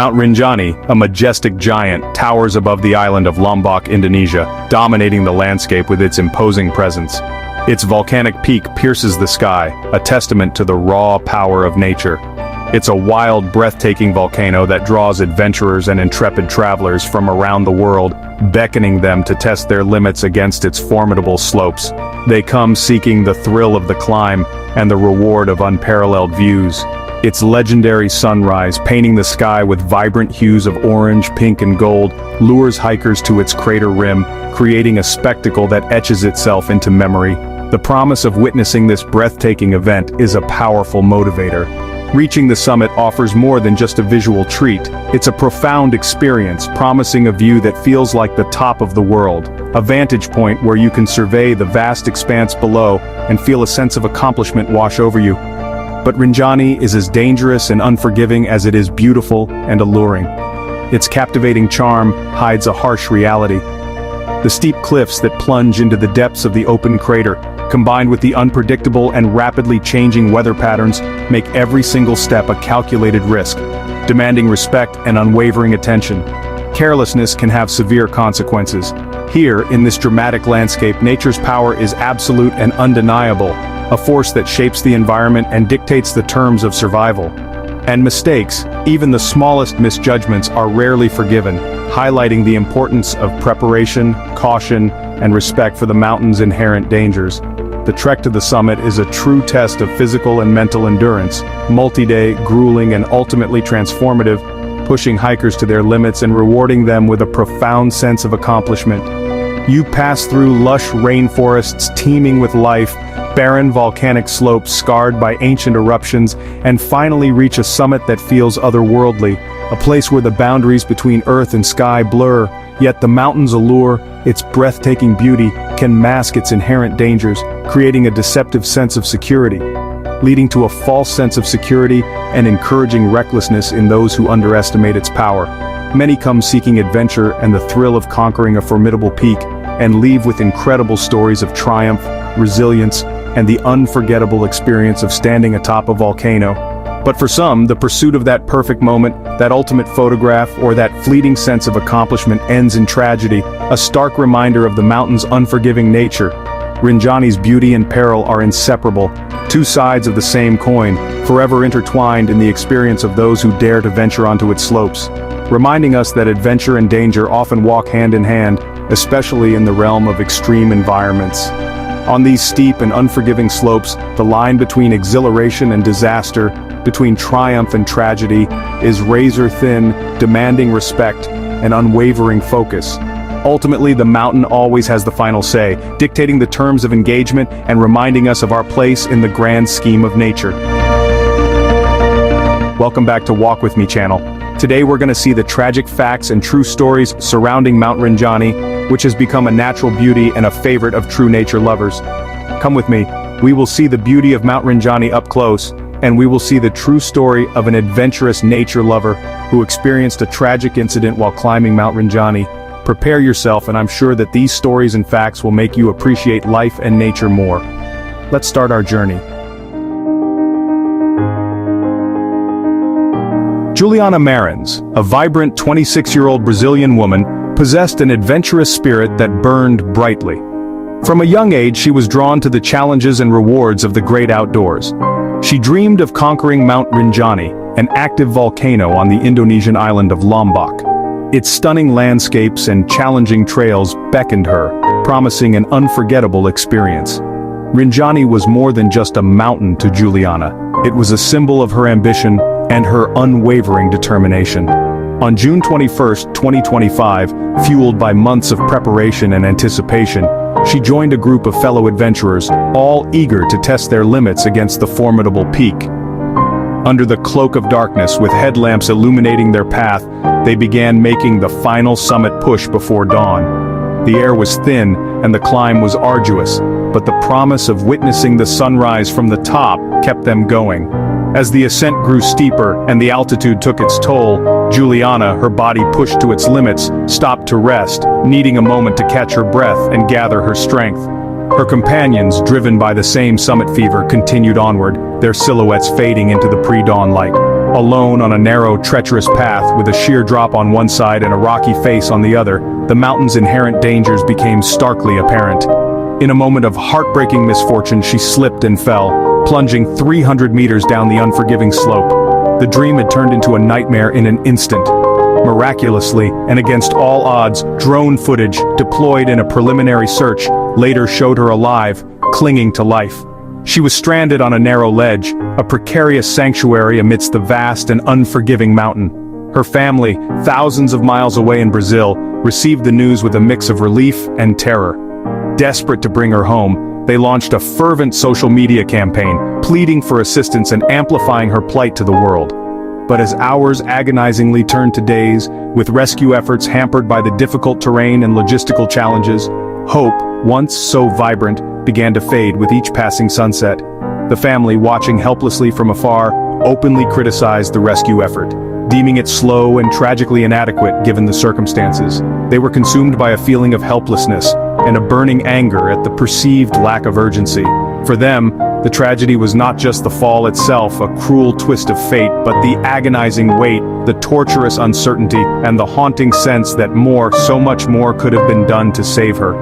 Mount Rinjani, a majestic giant, towers above the island of Lombok, Indonesia, dominating the landscape with its imposing presence. Its volcanic peak pierces the sky, a testament to the raw power of nature. It's a wild, breathtaking volcano that draws adventurers and intrepid travelers from around the world, beckoning them to test their limits against its formidable slopes. They come seeking the thrill of the climb and the reward of unparalleled views. Its legendary sunrise, painting the sky with vibrant hues of orange, pink, and gold, lures hikers to its crater rim, creating a spectacle that etches itself into memory. The promise of witnessing this breathtaking event is a powerful motivator. Reaching the summit offers more than just a visual treat. It's a profound experience, promising a view that feels like the top of the world, a vantage point where you can survey the vast expanse below and feel a sense of accomplishment wash over you. But Rinjani is as dangerous and unforgiving as it is beautiful and alluring. Its captivating charm hides a harsh reality. The steep cliffs that plunge into the depths of the open crater, combined with the unpredictable and rapidly changing weather patterns, make every single step a calculated risk, demanding respect and unwavering attention. Carelessness can have severe consequences. Here, in this dramatic landscape, nature's power is absolute and undeniable, a force that shapes the environment and dictates the terms of survival. And mistakes, even the smallest misjudgments, are rarely forgiven, highlighting the importance of preparation, caution, and respect for the mountain's inherent dangers. The trek to the summit is a true test of physical and mental endurance, multi-day, grueling, and ultimately transformative, pushing hikers to their limits and rewarding them with a profound sense of accomplishment. You pass through lush rainforests teeming with life, barren volcanic slopes scarred by ancient eruptions, and finally reach a summit that feels otherworldly, a place where the boundaries between earth and sky blur, yet the mountain's allure, its breathtaking beauty, can mask its inherent dangers, creating a deceptive sense of security, leading to a false sense of security and encouraging recklessness in those who underestimate its power. Many come seeking adventure and the thrill of conquering a formidable peak, and leave with incredible stories of triumph, resilience, and the unforgettable experience of standing atop a volcano. But for some, the pursuit of that perfect moment, that ultimate photograph, or that fleeting sense of accomplishment ends in tragedy, a stark reminder of the mountain's unforgiving nature. Rinjani's beauty and peril are inseparable, two sides of the same coin, forever intertwined in the experience of those who dare to venture onto its slopes, reminding us that adventure and danger often walk hand in hand, especially in the realm of extreme environments. On these steep and unforgiving slopes, the line between exhilaration and disaster, between triumph and tragedy, is razor-thin, demanding respect and unwavering focus. Ultimately, the mountain always has the final say, dictating the terms of engagement and reminding us of our place in the grand scheme of nature. Welcome back to Walk With Me channel. Today we're going to see the tragic facts and true stories surrounding Mount Rinjani, which has become a natural beauty and a favorite of true nature lovers. Come with me, we will see the beauty of Mount Rinjani up close, and we will see the true story of an adventurous nature lover who experienced a tragic incident while climbing Mount Rinjani. Prepare yourself, and I'm sure that these stories and facts will make you appreciate life and nature more. Let's start our journey. Juliana Marins, a vibrant 26-year-old Brazilian woman, possessed an adventurous spirit that burned brightly. From a young age, she was drawn to the challenges and rewards of the great outdoors. She dreamed of conquering Mount Rinjani, an active volcano on the Indonesian island of Lombok. Its stunning landscapes and challenging trails beckoned her, promising an unforgettable experience. Rinjani was more than just a mountain to Juliana. It was a symbol of her ambition and her unwavering determination. On June 21, 2025, fueled by months of preparation and anticipation, she joined a group of fellow adventurers, all eager to test their limits against the formidable peak. Under the cloak of darkness, with headlamps illuminating their path, they began making the final summit push before dawn. The air was thin and the climb was arduous, but the promise of witnessing the sunrise from the top kept them going. As the ascent grew steeper and the altitude took its toll, Juliana, her body pushed to its limits, stopped to rest, needing a moment to catch her breath and gather her strength. Her companions, driven by the same summit fever, continued onward, their silhouettes fading into the pre-dawn light. Alone on a narrow, treacherous path with a sheer drop on one side and a rocky face on the other, the mountain's inherent dangers became starkly apparent. In a moment of heartbreaking misfortune, she slipped and fell, plunging 300 meters down the unforgiving slope. The dream had turned into a nightmare in an instant. Miraculously, and against all odds, drone footage, deployed in a preliminary search, later showed her alive, clinging to life. She was stranded on a narrow ledge, a precarious sanctuary amidst the vast and unforgiving mountain. Her family, thousands of miles away in Brazil, received the news with a mix of relief and terror. Desperate to bring her home, they launched a fervent social media campaign, pleading for assistance and amplifying her plight to the world. But as hours agonizingly turned to days, with rescue efforts hampered by the difficult terrain and logistical challenges, hope, once so vibrant, began to fade with each passing sunset. The family, watching helplessly from afar, openly criticized the rescue effort, deeming it slow and tragically inadequate given the circumstances. They were consumed by a feeling of helplessness and a burning anger at the perceived lack of urgency. For them, the tragedy was not just the fall itself, a cruel twist of fate, but the agonizing weight, the torturous uncertainty, and the haunting sense that more, so much more could have been done to save her.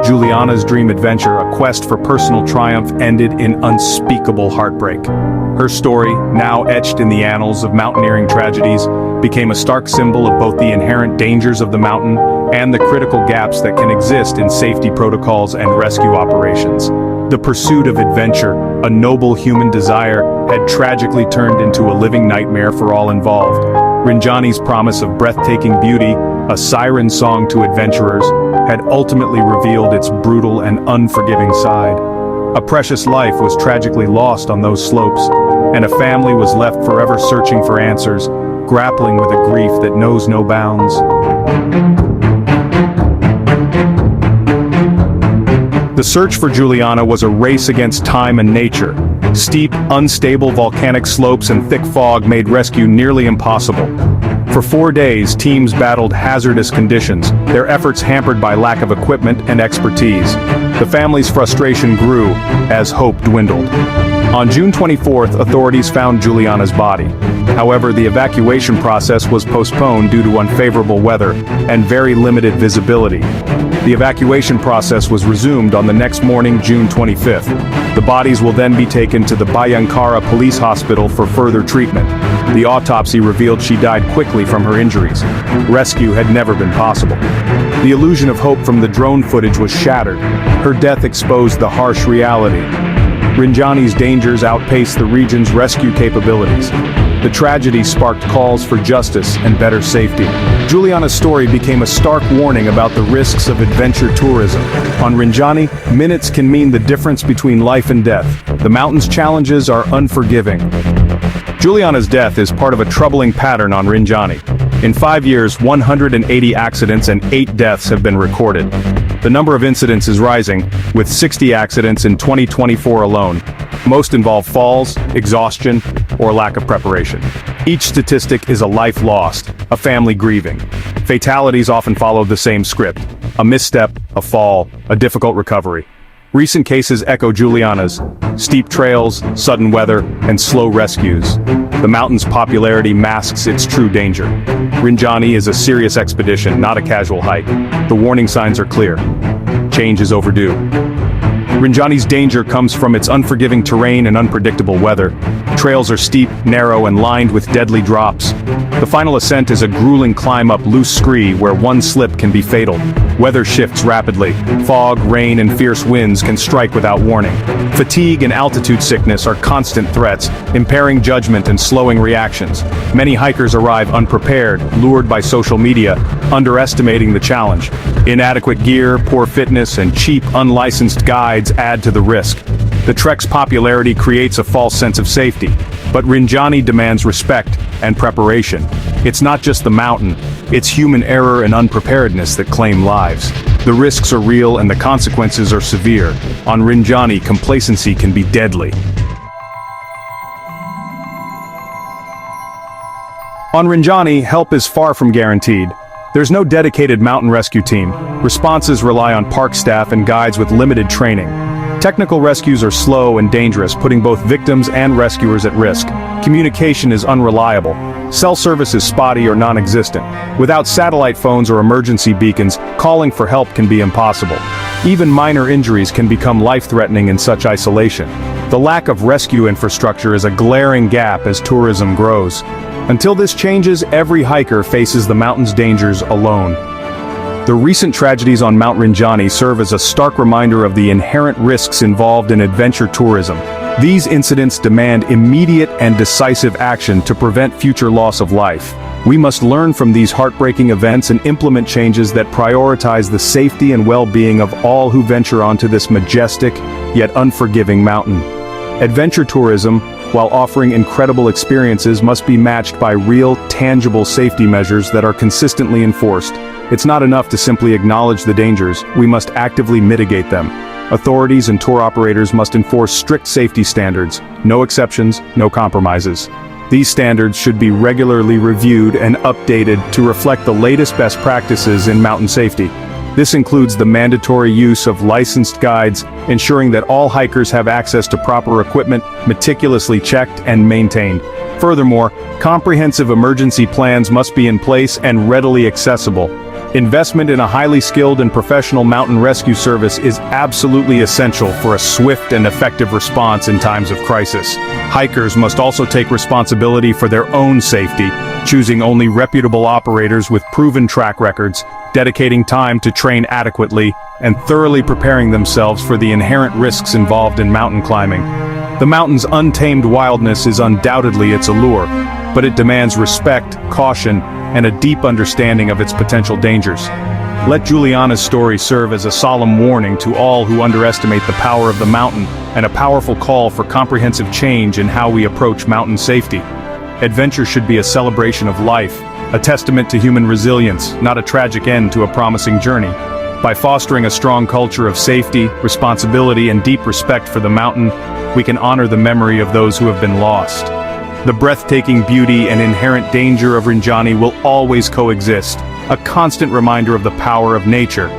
Juliana's dream adventure, a quest for personal triumph, ended in unspeakable heartbreak. Her story, now etched in the annals of mountaineering tragedies, became a stark symbol of both the inherent dangers of the mountain and the critical gaps that can exist in safety protocols and rescue operations. The pursuit of adventure, a noble human desire, had tragically turned into a living nightmare for all involved. Rinjani's promise of breathtaking beauty, a siren song to adventurers, had ultimately revealed its brutal and unforgiving side. A precious life was tragically lost on those slopes, and a family was left forever searching for answers, grappling with a grief that knows no bounds. The search for Juliana was a race against time and nature. Steep, unstable volcanic slopes and thick fog made rescue nearly impossible. For 4 days, teams battled hazardous conditions, their efforts hampered by lack of equipment and expertise. The family's frustration grew as hope dwindled. On June 24th, authorities found Juliana's body. However, the evacuation process was postponed due to unfavorable weather and very limited visibility. The evacuation process was resumed on the next morning, June 25th. The bodies will then be taken to the Bayangkara Police Hospital for further treatment. The autopsy revealed she died quickly from her injuries. Rescue had never been possible. The illusion of hope from the drone footage was shattered. Her death exposed the harsh reality. Rinjani's dangers outpaced the region's rescue capabilities. The tragedy sparked calls for justice and better safety. Juliana's story became a stark warning about the risks of adventure tourism. On Rinjani, minutes can mean the difference between life and death. The mountain's challenges are unforgiving. Juliana's death is part of a troubling pattern on Rinjani. In 5 years, 180 accidents and 8 deaths have been recorded. The number of incidents is rising, with 60 accidents in 2024 alone. Most involve falls, exhaustion, or lack of preparation. Each statistic is a life lost, a family grieving. Fatalities often follow the same script: a misstep, a fall, a difficult recovery. Recent cases echo Juliana's: steep trails, sudden weather, and slow rescues. The mountain's popularity masks its true danger. Rinjani is a serious expedition, not a casual hike. The warning signs are clear. Change is overdue. Rinjani's danger comes from its unforgiving terrain and unpredictable weather. Trails are steep, narrow, and lined with deadly drops. The final ascent is a grueling climb up loose scree where one slip can be fatal. Weather shifts rapidly. Fog, rain, and fierce winds can strike without warning. Fatigue and altitude sickness are constant threats, impairing judgment and slowing reactions. Many hikers arrive unprepared, lured by social media, underestimating the challenge. Inadequate gear, poor fitness, and cheap, unlicensed guides add to the risk. The trek's popularity creates a false sense of safety, but Rinjani demands respect and preparation. It's not just the mountain, it's human error and unpreparedness that claim lives. The risks are real and the consequences are severe. On Rinjani, complacency can be deadly. On Rinjani, help is far from guaranteed. There's no dedicated mountain rescue team. Responses rely on park staff and guides with limited training. Technical rescues are slow and dangerous, putting both victims and rescuers at risk. Communication is unreliable. Cell service is spotty or non-existent. Without satellite phones or emergency beacons, calling for help can be impossible. Even minor injuries can become life-threatening in such isolation. The lack of rescue infrastructure is a glaring gap as tourism grows. Until this changes, every hiker faces the mountain's dangers alone. The recent tragedies on Mount Rinjani serve as a stark reminder of the inherent risks involved in adventure tourism. These incidents demand immediate and decisive action to prevent future loss of life. We must learn from these heartbreaking events and implement changes that prioritize the safety and well-being of all who venture onto this majestic, yet unforgiving mountain. Adventure tourism, while offering incredible experiences, must be matched by real, tangible safety measures that are consistently enforced. It's not enough to simply acknowledge the dangers, we must actively mitigate them. Authorities and tour operators must enforce strict safety standards, no exceptions, no compromises. These standards should be regularly reviewed and updated to reflect the latest best practices in mountain safety. This includes the mandatory use of licensed guides, ensuring that all hikers have access to proper equipment, meticulously checked and maintained. Furthermore, comprehensive emergency plans must be in place and readily accessible. Investment in a highly skilled and professional mountain rescue service is absolutely essential for a swift and effective response in times of crisis. Hikers must also take responsibility for their own safety, choosing only reputable operators with proven track records, dedicating time to train adequately, and thoroughly preparing themselves for the inherent risks involved in mountain climbing. The mountain's untamed wildness is undoubtedly its allure, but it demands respect, caution, and a deep understanding of its potential dangers. Let Juliana's story serve as a solemn warning to all who underestimate the power of the mountain and a powerful call for comprehensive change in how we approach mountain safety. Adventure should be a celebration of life, a testament to human resilience, not a tragic end to a promising journey. By fostering a strong culture of safety, responsibility, and deep respect for the mountain, we can honor the memory of those who have been lost. The breathtaking beauty and inherent danger of Rinjani will always coexist, a constant reminder of the power of nature.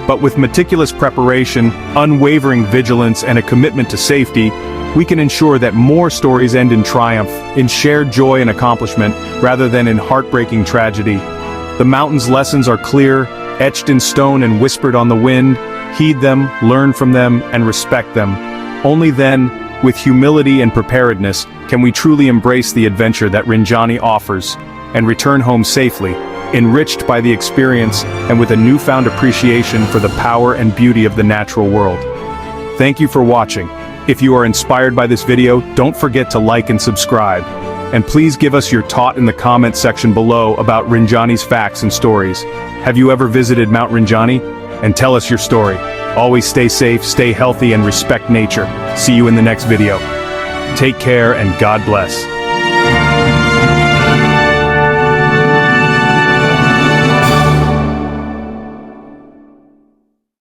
But with meticulous preparation, unwavering vigilance, and a commitment to safety, we can ensure that more stories end in triumph, in shared joy and accomplishment, rather than in heartbreaking tragedy. The mountain's lessons are clear, etched in stone and whispered on the wind. Heed them, learn from them, and respect them. Only then, with humility and preparedness, can we truly embrace the adventure that Rinjani offers, and return home safely, enriched by the experience and with a newfound appreciation for the power and beauty of the natural world. Thank you for watching. If you are inspired by this video, don't forget to like and subscribe. And please give us your thought in the comment section below about Rinjani's facts and stories. Have you ever visited Mount Rinjani? And tell us your story. Always stay safe, stay healthy, and respect nature. See you in the next video. Take care and God bless.